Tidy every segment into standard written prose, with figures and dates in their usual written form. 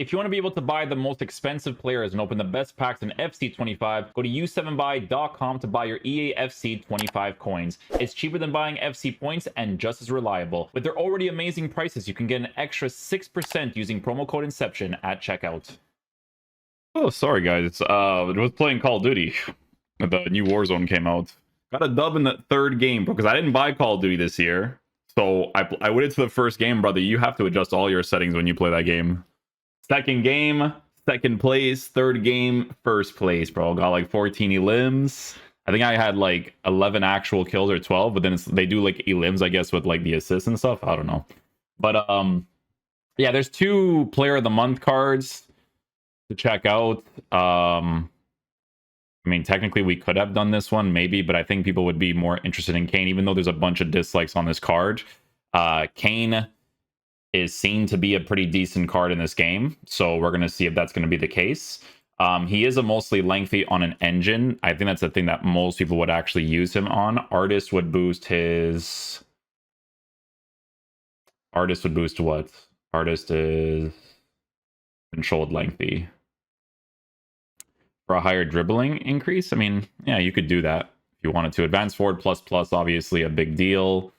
If you want to be able to buy the most expensive players and open the best packs in FC25, go to u7buy.com to buy your EA FC25 coins. It's cheaper than buying FC points and just as reliable. With their already amazing prices, you can get an extra 6% using promo code Inception at checkout. Oh, sorry guys. I was playing Call of Duty. The new Warzone came out. Got a dub in the third game because I didn't buy Call of Duty this year. So I waited to the first game, brother. You have to adjust all your settings when you play that game. Second game, second place. Third game, first place, bro. Got like 14 elims. I think I had like 11 actual kills or 12, but then they do like elims, I guess, with like the assists and stuff. I don't know. But yeah, there's 2 player of the month cards to check out. I mean, technically we could have done this one, maybe, but I think people would be more interested in Kane, even though there's a bunch of dislikes on this card. Kane is seen to be a pretty decent card in this game, so we're going to see if that's going to be the case. He is a mostly lengthy on an engine. I think that's the thing that most people would actually use him on. Artist would boost his... Artist would boost what? Artist is controlled lengthy. For a higher dribbling increase, I mean, yeah, you could do that if you wanted to. Advanced forward plus, obviously a big deal.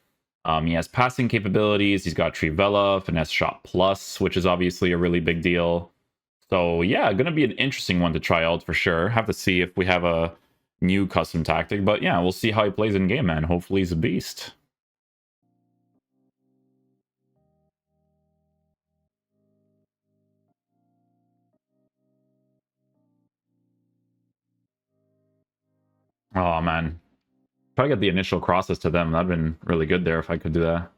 He has passing capabilities. He's got Trivela, finesse shot plus, which is obviously a really big deal. So yeah, going to be an interesting one to try out for sure. Have to see if we have a new custom tactic, but yeah, we'll see how he plays in game, man. Hopefully he's a beast. Oh man, try to get the initial crosses to them. That'd been really good there if I could do that.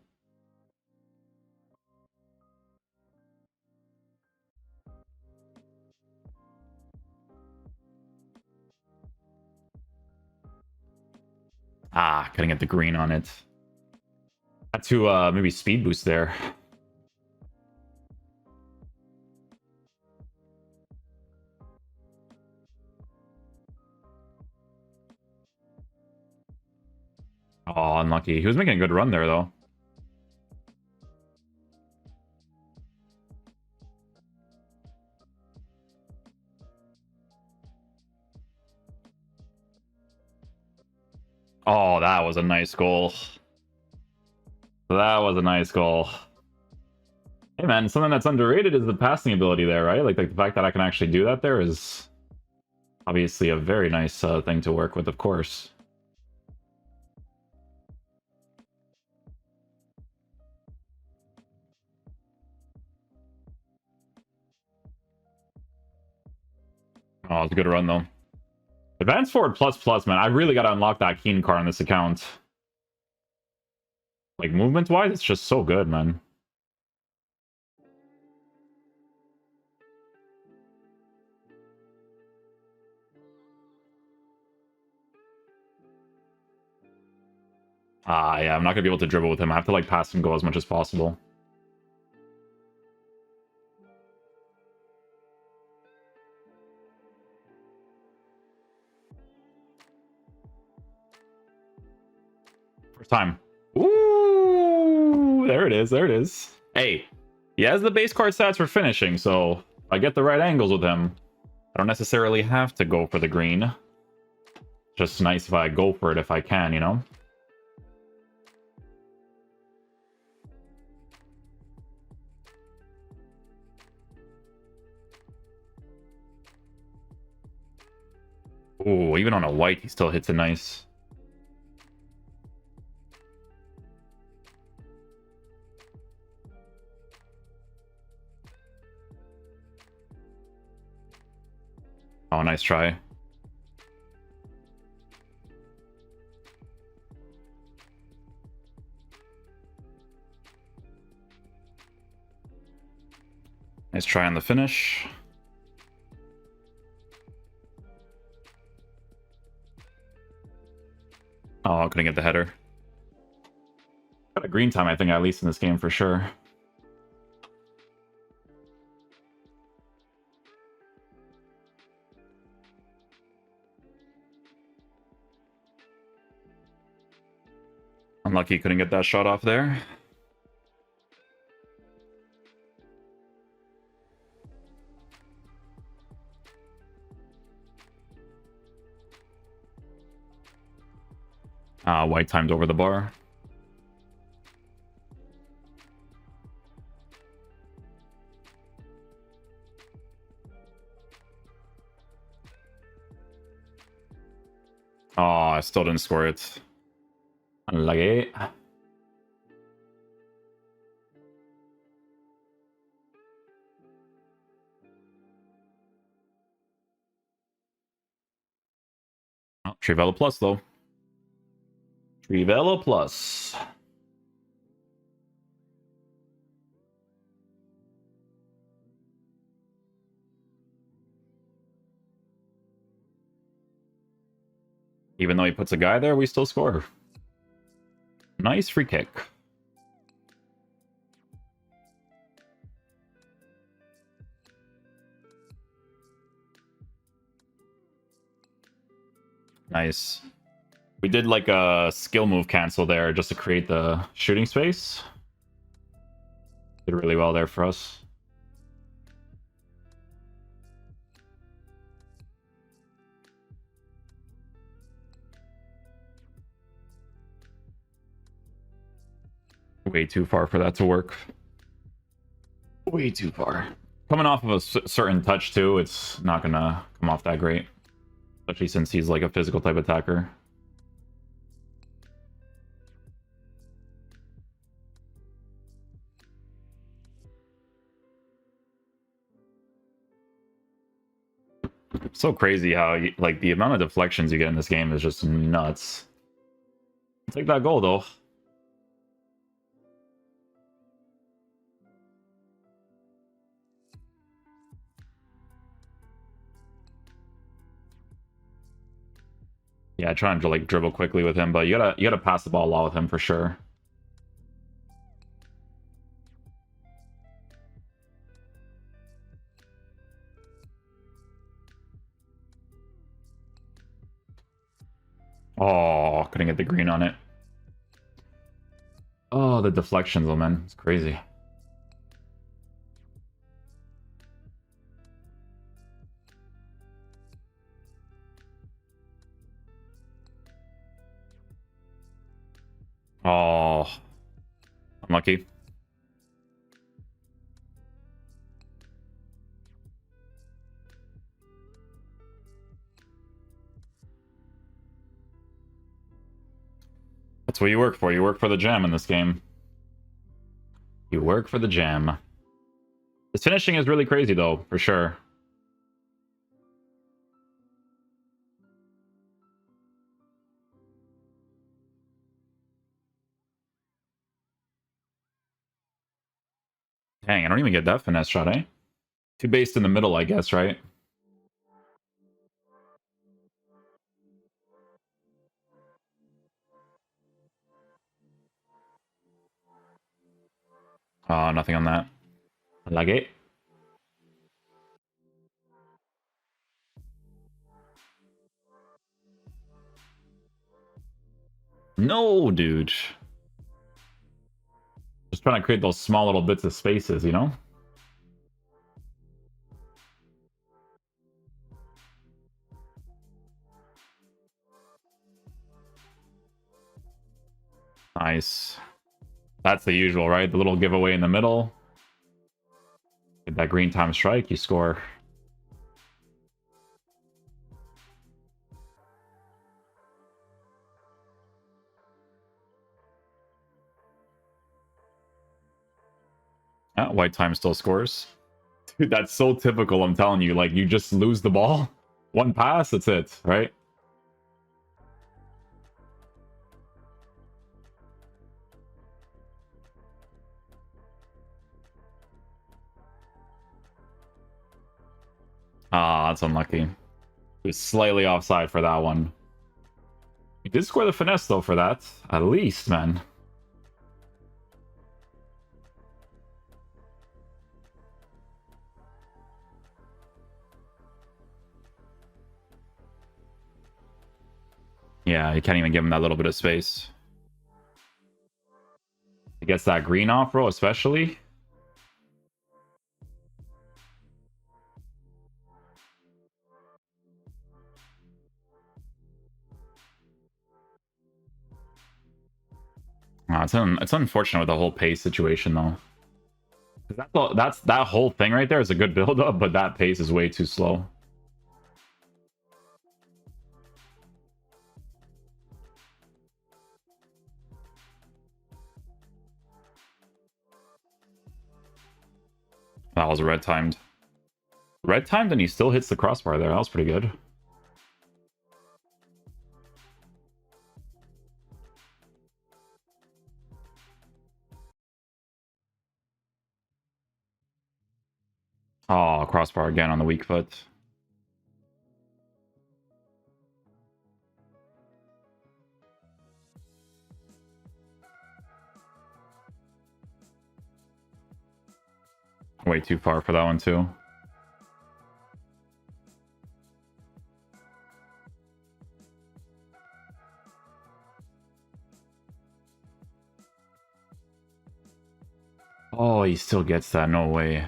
Ah, couldn't get the green on it. Had to maybe speed boost there. Oh, unlucky. He was making a good run there, though. Oh, that was a nice goal. That was a nice goal. Hey, man, something that's underrated is the passing ability there, right? Like the fact that I can actually do that there is obviously a very nice thing to work with, of course. Oh, it's a good run, though. Advanced forward plus, man. I really got to unlock that Kane card on this account. Like, movement-wise, it's just so good, man. Ah, yeah, I'm not going to be able to dribble with him. I have to, like, pass and go as much as possible. First time. Ooh, there it is, there it is. Hey, he has the base card stats for finishing, so if I get the right angles with him, I don't necessarily have to go for the green. Just nice if I go for it if I can, you know? Ooh, even on a white, he still hits it nice. Oh, nice try. Nice try on the finish. Oh, I couldn't get the header. Got a green time, I think, at least in this game for sure. Unlucky couldn't get that shot off there. White timed over the bar. Oh, I still didn't score it. Unlucky. Oh, Trivelo Plus, though. Trivelo Plus. Even though he puts a guy there, we still score. Nice free kick. Nice. We did like a skill move cancel there just to create the shooting space. Did really well there for us. Way too far for that to work. Way too far. Coming off of a certain touch too, it's not gonna come off that great. Especially since he's like a physical type attacker. So crazy how like the amount of deflections you get in this game is just nuts. Take that goal though. Yeah, trying to like dribble quickly with him, but you gotta pass the ball a lot with him for sure. Oh, couldn't get the green on it. Oh, the deflections, oh man, it's crazy. Oh, unlucky. That's what you work for. You work for the jam in this game. You work for the jam. This finishing is really crazy though, for sure. Dang, I don't even get that finesse shot, eh? Too based in the middle, I guess, right? Oh, nothing on that. I like it. No, dude. Just trying to create those small little bits of spaces, you know? Nice. That's the usual, right? The little giveaway in the middle. Get that green time strike, you score. White time still scores. Dude, that's so typical, I'm telling you. Like, you just lose the ball. One pass, that's it, right? Ah, that's unlucky. He was slightly offside for that one. He did score the finesse, though, for that. At least, man. Yeah, you can't even give him that little bit of space. He gets that green off, bro, especially. it's unfortunate with the whole pace situation though. That's that whole thing right there is a good build up, but that pace is way too slow. That was red timed. Red timed and he still hits the crossbar there. That was pretty good. Oh, crossbar again on the weak foot. Way too far for that one too. Oh, he still gets that. No way.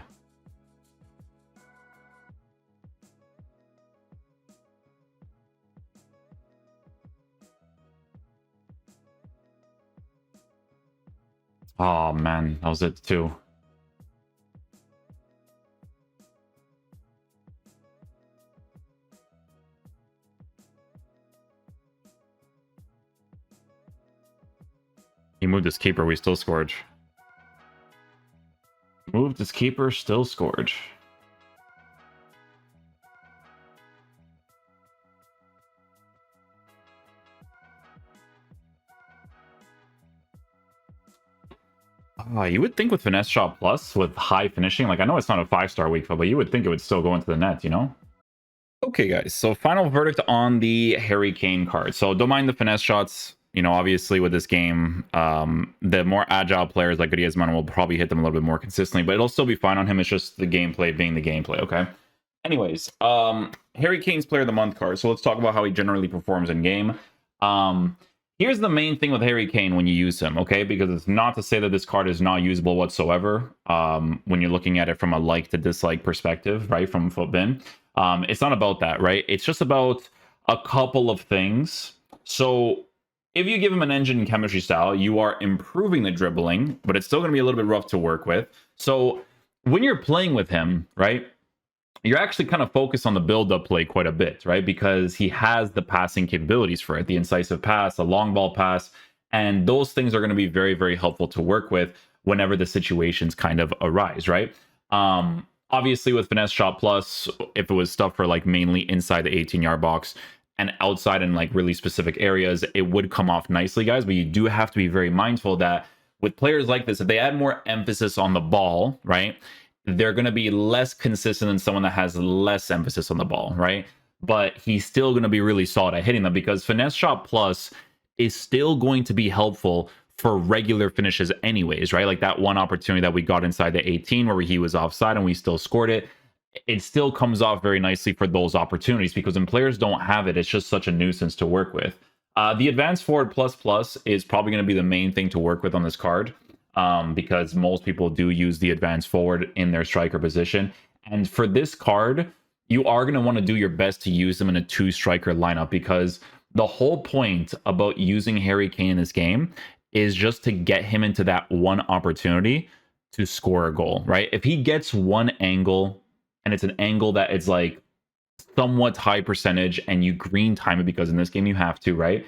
Oh, man. That was it, too. He moved his keeper. We still scored. Moved his keeper. Still scored. You would think with Finesse Shot Plus, with high finishing, like I know it's not a 5-star weak foot, but you would think it would still go into the net, you know? Okay, guys, so final verdict on the Harry Kane card. So don't mind the finesse shots. You know, obviously with this game, the more agile players like Griezmann will probably hit them a little bit more consistently, but it'll still be fine on him. It's just the gameplay being the gameplay, okay? Anyways, Harry Kane's Player of the Month card. So let's talk about how he generally performs in game. Here's the main thing with Harry Kane when you use him, okay? Because it's not to say that this card is not usable whatsoever when you're looking at it from a like to dislike perspective, right? From Futbin. It's not about that, right? It's just about a couple of things. So if you give him an engine chemistry style, you are improving the dribbling, but it's still going to be a little bit rough to work with. So when you're playing with him, right, you're actually kind of focused on the build-up play quite a bit, right? Because he has the passing capabilities for it, the incisive pass, the long ball pass, and those things are going to be very, very helpful to work with whenever the situations kind of arise, right? Obviously, with Finesse Shot Plus, if it was stuff for like mainly inside the 18-yard box and outside in like really specific areas, it would come off nicely, guys. But you do have to be very mindful that with players like this, if they add more emphasis on the ball, right, they're going to be less consistent than someone that has less emphasis on the ball, right? But he's still going to be really solid at hitting them because Finesse Shot Plus is still going to be helpful for regular finishes anyways, right? Like that one opportunity that we got inside the 18 where he was offside and we still scored it. It still comes off very nicely for those opportunities because when players don't have it, it's just such a nuisance to work with. The Advanced Forward Plus Plus is probably going to be the main thing to work with on this card. Because most people do use the advanced forward in their striker position. And for this card, you are going to want to do your best to use them in a 2-striker lineup because the whole point about using Harry Kane in this game is just to get him into that one opportunity to score a goal, right? If he gets one angle and it's an angle that is like somewhat high percentage and you green time it because in this game you have to, right?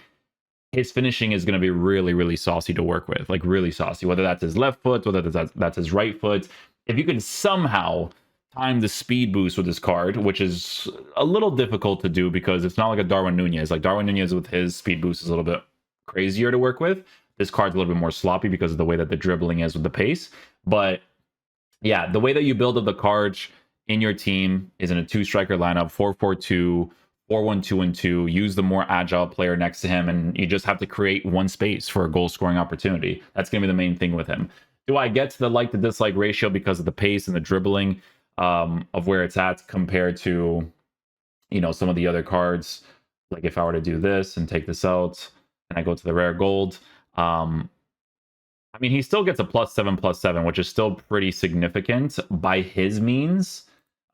His finishing is going to be really, really saucy to work with, like really saucy, whether that's his left foot, whether that's his right foot. If you can somehow time the speed boost with this card, which is a little difficult to do because it's not like a Darwin Nunez. Like Darwin Nunez with his speed boost is a little bit crazier to work with. This card's a little bit more sloppy because of the way that the dribbling is with the pace. But yeah, the way that you build up the cards in your team is in a 2-striker lineup, 4-4-2, 4-1-2-1-2, use the more agile player next to him, and you just have to create one space for a goal scoring opportunity. That's going to be the main thing with him. Do I get to the like to dislike ratio because of the pace and the dribbling of where it's at compared to, you know, some of the other cards? Like if I were to do this and take this out and I go to the rare gold, I mean, he still gets a +7/+7, which is still pretty significant by his means.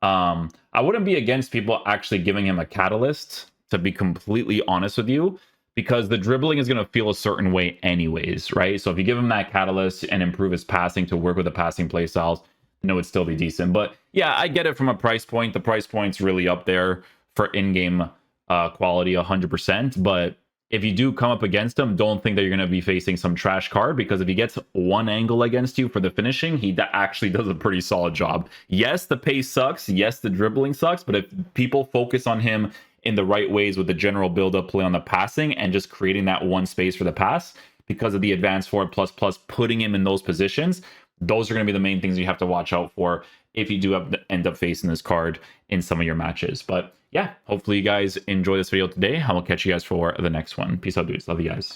I wouldn't be against people actually giving him a catalyst, to be completely honest with you, because the dribbling is going to feel a certain way anyways, right? So if you give him that catalyst and improve his passing to work with the passing play styles, it would still be decent. But yeah, I get it from a price point. The price point's really up there for in-game quality 100%. But if you do come up against him, don't think that you're going to be facing some trash card, because if he gets one angle against you for the finishing, he actually does a pretty solid job. Yes, the pace sucks. Yes, the dribbling sucks. But if people focus on him in the right ways with the general build-up play on the passing and just creating that one space for the pass, because of the advanced forward plus putting him in those positions, those are going to be the main things you have to watch out for if you do end up facing this card in some of your matches. But yeah, hopefully you guys enjoy this video today. I will catch you guys for the next one. Peace out, dudes. Love you guys.